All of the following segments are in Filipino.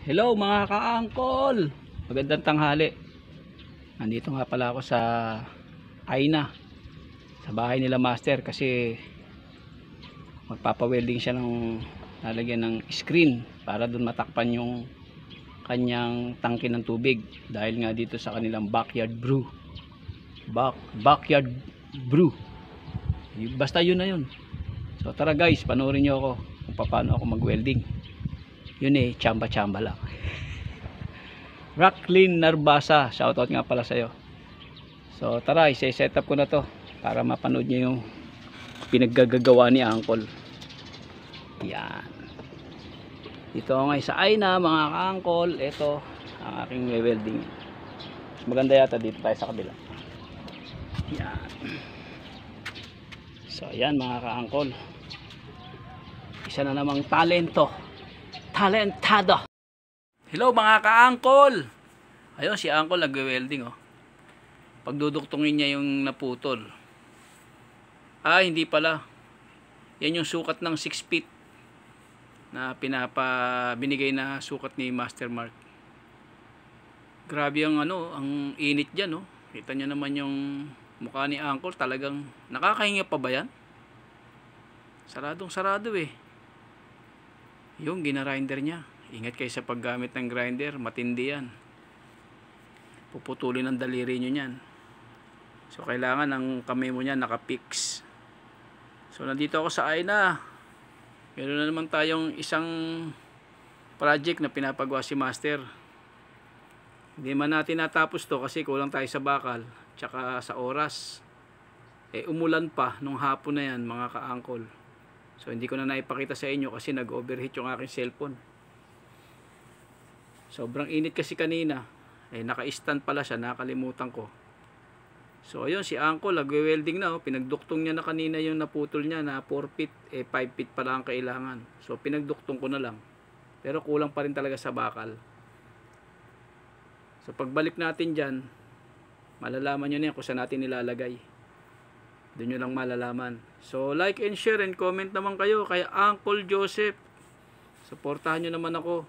Hello mga ka-angkol, magandang tanghali. Nandito nga pala ako sa Aina, sa bahay nila master, kasi magpapawelding siya ng lalagyan ng screen para doon matakpan yung kanyang tangke ng tubig, dahil nga dito sa kanilang backyard brew. Backyard brew, basta yun na yun. So tara guys, panoorin nyo ako kung paano ako mag-welding. Yun chamba-chamba lang. Racklin Narbasa, shoutout nga pala sa'yo. So tara, i-set up ko na to para mapanood nyo yung pinaggagawa ni Angkol. Yan. Dito ngayon sa Aina mga ka-angkol. Ito ang aking welding. Mas maganda yata dito tayo sa kabila. Yan. So yan mga ka-angkol, isa na namang talentado. Hello mga ka-angkol. Ayun si Angkol nagwe-welding oh. Pagduduktungin niya yung naputol. Hindi pala. Yan yung sukat ng 6 feet na binigay na sukat ni Master Mark. Grabe ang ang init diyan oh. Kita niyo naman yung mukha ni Angkol, talagang nakakahinga pa ba yan? Saradong sarado eh. Yung ginarinder niya. Ingat kayo sa paggamit ng grinder, matindi yan. Puputulin ang daliri nyo yan. So kailangan ang kamay mo niyan nakapix. So nandito ako sa Aina. Meron na naman tayong isang project na pinapagawa si Master. Hindi man natin natapos to kasi kulang tayo sa bakal tsaka sa oras. Umulan pa nung hapon na yan mga ka-angkol. So hindi ko na naipakita sa inyo kasi nag-overheat yung aking cellphone. Sobrang init kasi kanina. Naka-stand pala siya, nakalimutan ko. So ayun si Angkol nagwe-welding na oh. Pinagduktong niya na kanina yung naputol niya na 4 feet, 5 feet pala ang kailangan. So pinagduktong ko na lang. Pero kulang pa rin talaga sa bakal. So pagbalik natin diyan, malalaman niyo na yan kung saan natin nilalagay. Doon nyo lang malalaman. So like and share and comment naman kayo kay Angkol Joseph. Suportahan nyo naman ako.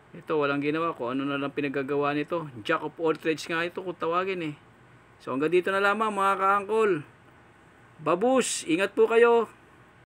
Ito walang ginawa ko, ano na lang pinagagawa nito. Jack of all trades nga ito kung tawagin eh. So hanggang dito na lamang mga ka-angkol. Babus, ingat po kayo.